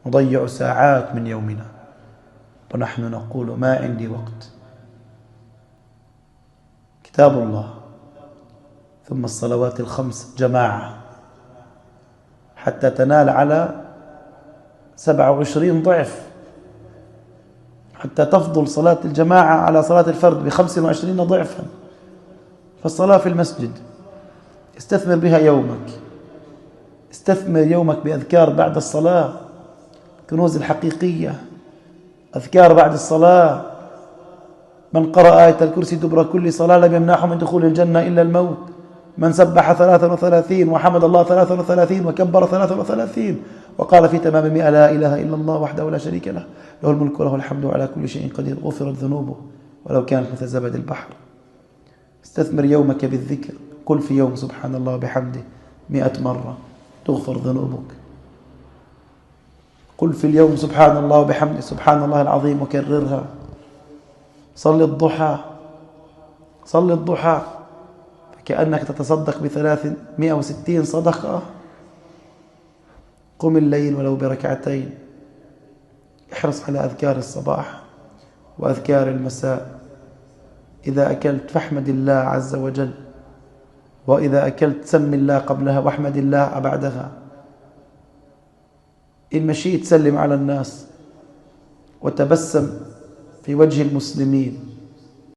نضيع ساعات من يومنا ونحن نقول ما عندي وقت. كتاب الله ثم الصلوات الخمس جماعة حتى تنال على 27 ضعف، حتى تفضل صلاة الجماعة على صلاة الفرد ب25 ضعفا. فالصلاة في المسجد استثمر بها يومك، استثمر يومك بأذكار بعد الصلاة، كنوز الحقيقية. أذكار بعد الصلاة: من قرأ آية الكرسي دبر كل صلاة لم يمنعه من دخول الجنة إلا الموت. من سبح 33 وحمد الله 33 وكبر 33 وقال في تمام 100 لا إله إلا الله وحده لا شريك له له الملك وله الحمد على كل شيء قدير غفرت ذنوبه ولو كانت مثل زبد البحر. استثمر يومك بالذكر، قل في يوم سبحان الله وبحمده 100 مرة تغفر ذنوبك. قل في اليوم سبحان الله وبحمده سبحان الله العظيم وكررها. صل الضحى، صل الضحى فكأنك تتصدق ب360 صدقة. قم الليل ولو بركعتين. احرص على أذكار الصباح وأذكار المساء. إذا أكلت فاحمد الله عز وجل، وإذا أكلت سم الله قبلها واحمد الله بعدها. إن مشيت سلم على الناس وتبسم في وجه المسلمين.